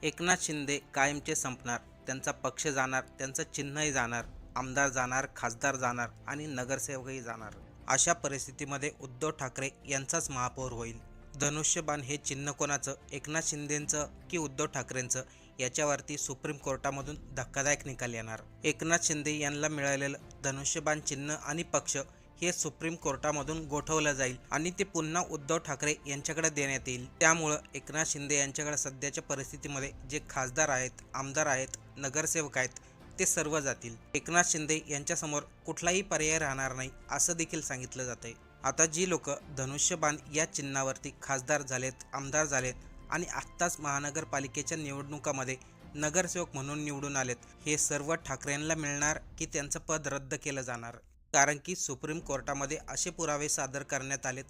एकनाथ शिंदे कायमचे संपणार, त्यांचा पक्ष जाणार, त्यांचं चिन्हही जाणार, आमदार जाणार, खासदार जाणार आणि नगरसेवकही जाणार. अशा परिस्थितीमध्ये उद्धव ठाकरे यांचाच महापौर होईल. धनुष्यबाण हे चिन्ह कोणाचं, एकनाथ शिंदेंचं की उद्धव ठाकरेंचं, याच्यावरती सुप्रीम कोर्टामधून धक्कादायक निकाल येणार. एकनाथ शिंदे यांना मिळालेलं धनुष्यबाण चिन्ह आणि पक्ष हे सुप्रीम कोर्टामधून गोठवलं जाईल आणि ते पुन्हा उद्धव ठाकरे यांच्याकडे देण्यात येईल. त्यामुळं एकनाथ शिंदे यांच्याकडे सध्याच्या परिस्थितीमध्ये जे खासदार आहेत, आमदार आहेत, नगरसेवक आहेत, ते सर्व जातील. एकनाथ शिंदे यांच्यासमोर कुठलाही पर्याय राहणार नाही असं देखील सांगितलं जातंय. आता जी लोक धनुष्यबाण या चिन्हावरती खासदार झालेत, आमदार झालेत आणि आत्ताच महानगरपालिकेच्या निवडणुकामध्ये नगरसेवक म्हणून निवडून आलेत, हे सर्व ठाकरेंना मिळणार की त्यांचं पद रद्द केलं जाणार? कारण की सुप्रीम कोर्टामध्ये असे पुरावे सादर करण्यात आलेत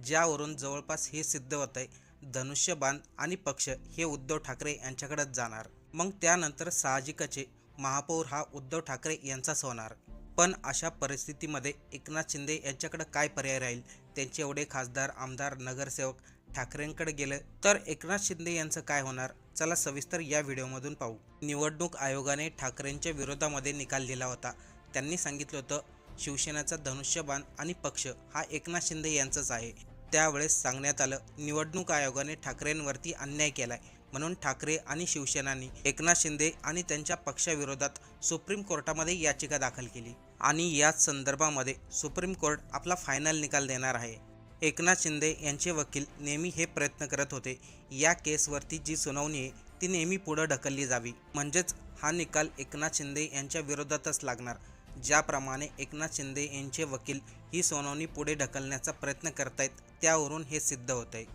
ज्यावरून जवळपास हे सिद्ध होत आहे धनुष्यबाण आणि पक्ष हे उद्धव ठाकरे यांच्याकडेच जाणार. मग त्यानंतर साहजिकच महापौर हा उद्धव ठाकरे यांचाच होणार. पण अशा परिस्थितीमध्ये एकनाथ शिंदे यांच्याकडे काय पर्याय राहील? त्यांचे एवढे खासदार, आमदार, नगरसेवक ठाकरेंकडे गेलं तर एकनाथ शिंदे यांचं काय होणार? चला सविस्तर या व्हिडिओमधून पाहू. निवडणूक आयोगाने ठाकरेंच्या विरोधामध्ये निकाल दिला होता. त्यांनी सांगितलं होतं शिवसेनेचा धनुष्यबाण आणि पक्ष हा एकनाथ शिंदे यांचाच आहे. त्यावेळेस सांगण्यात आलं निवडणूक आयोगाने ठाकरेंवरती अन्याय केलाय, म्हणून ठाकरे आणि शिवसेनांनी एकनाथ शिंदे आणि त्यांच्या पक्षाविरोधात सुप्रीम कोर्टामध्ये याचिका दाखल केली आणि याच संदर्भामध्ये सुप्रीम कोर्ट आपला फायनल निकाल देणार आहे. एकनाथ शिंदे यांचे वकील नेहमी हे प्रयत्न करत होते या केसवरती जी सुनावणी आहे ती नेहमी पुढे ढकलली जावी, म्हणजेच हा निकाल एकनाथ शिंदे यांच्या विरोधातच लागणार. ज्याप्रमाणे एकनाथ शिंदे यांचे वकील ही सुनावणी पुढे ढकलण्याचा प्रयत्न करतायत त्यावरून हे सिद्ध होत आहे.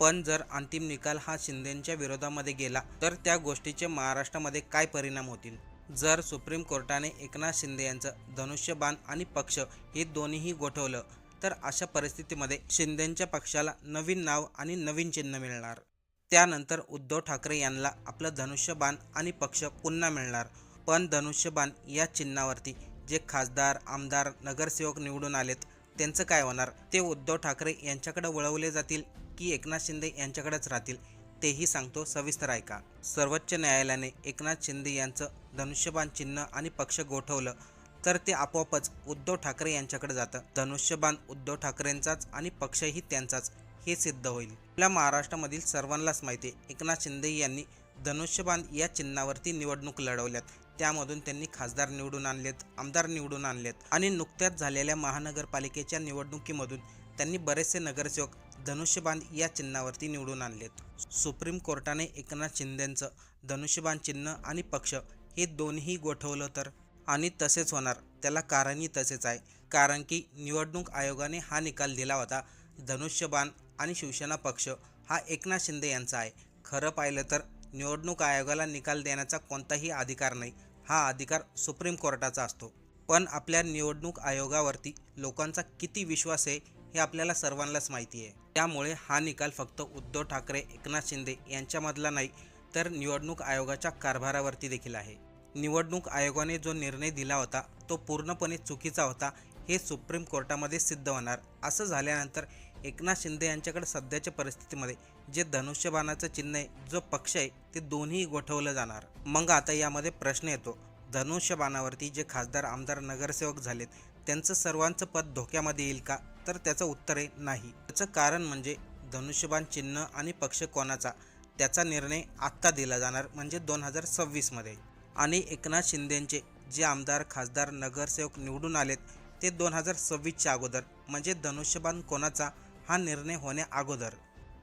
पण जर अंतिम निकाल हा शिंदेंच्या विरोधामध्ये गेला तर त्या गोष्टीचे महाराष्ट्रामध्ये काय परिणाम होतील? जर सुप्रीम कोर्टाने एकनाथ शिंदे यांचं धनुष्यबाण आणि पक्ष हे दोन्हीही गोठवलं तर अशा परिस्थितीमध्ये शिंदेंच्या पक्षाला नवीन नाव आणि नवीन चिन्ह मिळणार. त्यानंतर उद्धव ठाकरे यांना आपलं धनुष्यबाण आणि पक्ष पुन्हा मिळणार. पण धनुष्यबाण या चिन्हावरती जे खासदार, आमदार, नगरसेवक निवडून आलेत त्यांचं काय होणार? ते उद्धव ठाकरे यांच्याकडे वळवले जातील की एकनाथ शिंदे यांच्याकडेच राहतील? तेही सांगतो, सविस्तर ऐका. सर्वोच्च न्यायालयाने एकनाथ शिंदे यांचं धनुष्यबाण चिन्ह आणि पक्ष गोठवलं तर ते आपोआपच उद्धव ठाकरे यांच्याकडे जातं. धनुष्यबाण उद्धव ठाकरेंचाच आणि पक्षही त्यांचाच हे सिद्ध होईल. आपल्या महाराष्ट्रामधील सर्वांनाच माहिती आहे एकनाथ शिंदे यांनी धनुष्यबाण या चिन्हावरती निवडणूक लढवल्यात. त्यामधून त्यांनी खासदार निवडून आणलेत, आमदार निवडून आणलेत आणि नुकत्याच झालेल्या महानगरपालिकेच्या निवडणुकीमधून त्यांनी बरेचसे नगरसेवक धनुष्यबाण या चिन्हावरती निवडून आणलेत. सुप्रीम कोर्टाने एकनाथ शिंदेंचं धनुष्यबाण चिन्ह आणि पक्ष हे दोन्ही गोठवलं तर? आणि तसेच होणार. त्याला कारणही तसेच आहे. कारण की निवडणूक आयोगाने हा निकाल दिला होता धनुष्यबाण आणि शिवसेना पक्ष हा एकनाथ शिंदे यांचा आहे. खरं पाहिलं तर निवडणूक आयोगाला निकाल देण्याचा कोणताही अधिकार नाही. हा अधिकार सुप्रीम कोर्टाचा असतो. पण आपल्या निवडणूक आयोगावरती लोकांचा किती विश्वास आहे हे आपल्याला सर्वांनाच माहिती आहे. त्यामुळे हा निकाल फक्त उद्धव ठाकरे, एकनाथ शिंदे यांच्यामधला नाही तर निवडणूक आयोगाच्या कारभारावरती देखील आहे. निवडणूक आयोगाने जो निर्णय दिला होता तो पूर्णपणे चुकीचा होता हे सुप्रीम कोर्टामध्ये सिद्ध होणार. असं झाल्यानंतर एकनाथ शिंदे यांच्याकडे सध्याच्या परिस्थितीमध्ये जे धनुष्यबाणाचं चिन्ह आहे, जो पक्ष आहे, ते दोन्ही गोठवलं जाणार. मग आता यामध्ये प्रश्न येतो, धनुष्यबाणावरती जे खासदार, आमदार, नगरसेवक झालेत त्यांचं सर्वांचं पद धोक्यामध्ये येईल का? तर त्याचं उत्तर आहे नाही. त्याचं कारण म्हणजे धनुष्यबाण चिन्ह आणि पक्ष कोणाचा त्याचा निर्णय आत्ता दिला जाणार, म्हणजे 2026 मध्ये. आणि एकनाथ शिंदेंचे जे आमदार, खासदार, नगरसेवक निवडून आलेत ते 2026च्या अगोदर, म्हणजे धनुष्यबाण कोणाचा हा निर्णय होण्या अगोदर.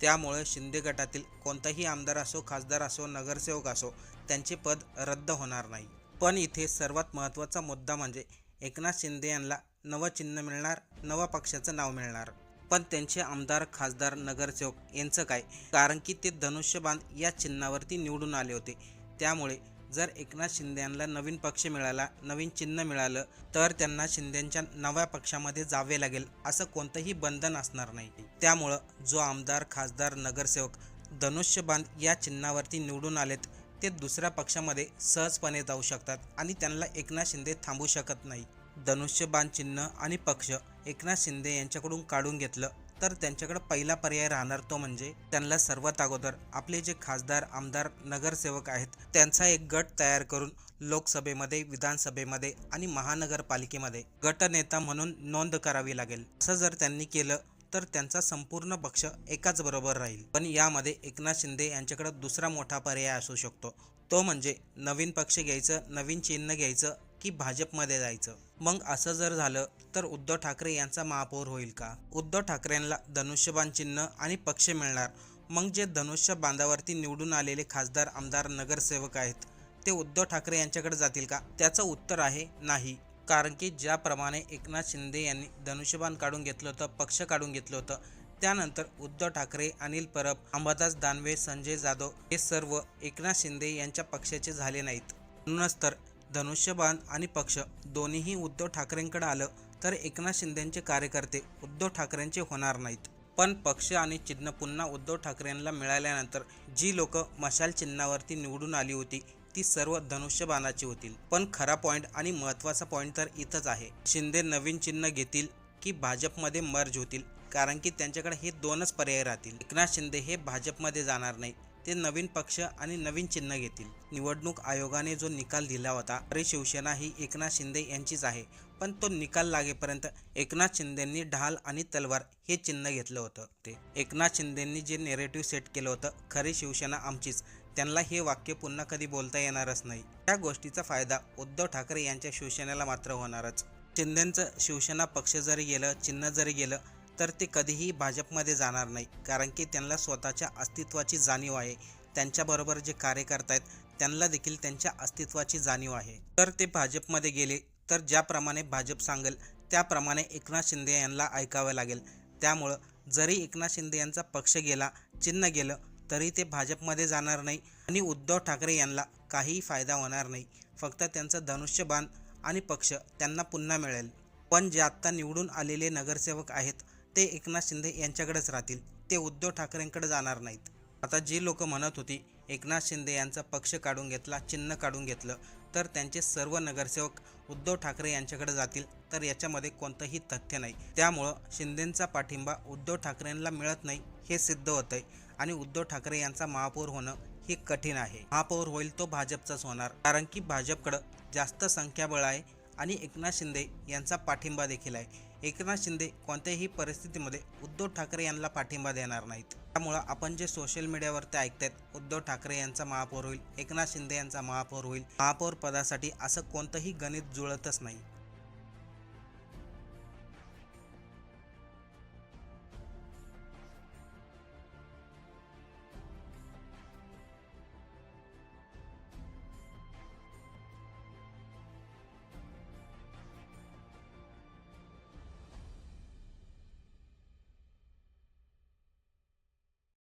त्यामुळे शिंदे गटातील कोणताही आमदार असो, खासदार असो, नगरसेवक असो त्यांचे पद रद्द होणार नाही. पण इथे सर्वात महत्त्वाचा मुद्दा म्हणजे एकनाथ शिंदे यांना नवं चिन्ह मिळणार, नवा पक्षाचं नाव मिळणार. पण त्यांचे आमदार, खासदार, नगरसेवक यांचं काय? कारण की ते धनुष्यबाण या चिन्हावरती निवडून आले होते. त्यामुळे जर एकनाथ शिंदे यांना नवीन पक्ष मिळाला, नवीन चिन्ह मिळालं तर त्यांना शिंदेंच्या नव्या पक्षामध्ये जावे लागेल असं कोणतंही बंधन असणार नाही. त्यामुळं जो आमदार, खासदार, नगरसेवक धनुष्यबाण या चिन्हावरती निवडून आलेत ते दुसऱ्या पक्षामध्ये सहजपणे जाऊ शकतात आणि त्यांना एकनाथ शिंदे थांबू शकत नाही. धनुष्यबाण चिन्ह आणि पक्ष एकनाथ शिंदे यांच्याकडून काढून घेतलं तर त्यांच्याकडे पहिला पर्याय राहणार तो म्हणजे त्यांना सर्वात अगोदर आपले जे खासदार, आमदार, नगरसेवक आहेत त्यांचा एक गट तयार करून लोकसभेमध्ये, विधानसभेमध्ये आणि महानगरपालिकेमध्ये गटनेता म्हणून नोंद करावी लागेल. असं जर त्यांनी केलं तर त्यांचा संपूर्ण पक्ष एकाच बरोबर राहील. पण यामध्ये एकनाथ शिंदे यांच्याकडे दुसरा मोठा पर्याय असू शकतो, तो म्हणजे नवीन पक्ष घ्यायचं, नवीन चिन्ह घ्यायचं की भाजपमध्ये जायचं. मग असं जर झालं तर उद्धव ठाकरे यांचा महापौर होईल का? उद्धव ठाकरेंना धनुष्यबाण चिन्ह आणि पक्ष मिळणार. मग जे धनुष्य बांधावरती निवडून आलेले खासदार, आमदार, नगरसेवक आहेत ते उद्धव ठाकरे यांच्याकडे जातील का? त्याचं उत्तर आहे नाही. कारण की ज्याप्रमाणे एकनाथ शिंदे यांनी धनुष्यबाण काढून घेतलं होतं, पक्ष काढून घेतलं होतं, त्यानंतर उद्धव ठाकरे, अनिल परब, अंबादास दानवे, संजय जाधव हे सर्व एकनाथ शिंदे यांच्या पक्षाचे झाले नाहीत. म्हणूनच तर धनुष्यबाण आणि पक्ष दोन्हीही उद्धव ठाकरेंकडे आलं तर एकनाथ शिंदेंचे कार्यकर्ते उद्धव ठाकरेंचे होणार नाहीत. पण पक्ष आणि चिन्ह पुन्हा उद्धव ठाकरेंना मिळाल्यानंतर जी लोक मशाल चिन्हावरती निवडून आली होती ती सर्व धनुष्यबाणाची होतील. पण खरा पॉईंट आणि महत्त्वाचा पॉईंट तर इथंच आहे, शिंदे नवीन चिन्ह घेतील की भाजपमध्ये मर्ज होतील. कारण की त्यांच्याकडे हे दोनच पर्याय राहतील. एकनाथ शिंदे हे भाजपमध्ये जाणार नाही, ते नवीन पक्ष आणि नवीन चिन्ह घेतील. निवडणूक आयोगाने जो निकाल दिला होता अरे शिवसेना ही एकनाथ शिंदे यांचीच आहे, पण तो निकाल लागेपर्यंत एकनाथ शिंदेंनी ढाल आणि तलवार हे चिन्ह घेतलं होतं. ते एकनाथ शिंदेंनी जे नेरेटिव्ह सेट केलं होतं, खरी शिवसेना आमचीच, त्यांना हे वाक्य पुन्हा कधी बोलता येणारच नाही. त्या गोष्टीचा फायदा उद्धव ठाकरे यांच्या शिवसेनेला मात्र होणारच. शिंदेंचं शिवसेना पक्ष जरी गेलं, चिन्ह जरी गेलं तर ते कधीही भाजपमध्ये जाणार नाही. कारण की त्यांना स्वतःच्या अस्तित्वाची जाणीव आहे. त्यांच्याबरोबर जे कार्यकर्ते आहेत त्यांना देखील त्यांच्या अस्तित्वाची जाणीव आहे. तर ते भाजपमध्ये गेले तर ज्याप्रमाणे भाजप सांगेल त्याप्रमाणे एकनाथ शिंदे यांना ऐकावं लागेल. त्यामुळं जरी एकनाथ शिंदे यांचा पक्ष गेला, चिन्ह गेलं तरी ते भाजपमध्ये जाणार नाही आणि उद्धव ठाकरे यांना काहीही फायदा होणार नाही. फक्त त्यांचं धनुष्यबाण आणि पक्ष त्यांना पुन्हा मिळेल. पण जे आत्ता निवडून आलेले नगरसेवक आहेत ते एकनाथ शिंदे यांच्याकडेच राहतील, ते उद्धव ठाकरेंकडे जाणार नाहीत. आता जी लोक म्हणत होती एकनाथ शिंदे यांचा पक्ष काढून घेतला, चिन्ह काढून घेतलं तर त्यांचे सर्व नगरसेवक उद्धव ठाकरे यांच्याकडे जातील, तर याच्यामध्ये कोणतंही तथ्य नाही. त्यामुळं शिंदेंचा पाठिंबा उद्धव ठाकरेंना मिळत नाही हे सिद्ध होतंय आणि उद्धव ठाकरे यांचा महापौर होणं हे कठीण आहे. महापौर होईल तो भाजपचाच होणार, कारण की भाजपकडं जास्त संख्याबळ आहे आणि एकनाथ शिंदे यांचा पाठिंबा देखील आहे. एकनाथ शिंदे कोणत्याही परिस्थितीमध्ये उद्धव ठाकरे यांना पाठिंबा देणार नाहीत. त्यामुळं आपण जे सोशल मीडियावरती ऐकतायत उद्धव ठाकरे यांचा महापौर होईल, एकनाथ शिंदे यांचा महापौर होईल, महापौर पदासाठी असं कोणतंही गणित जुळतच नाही.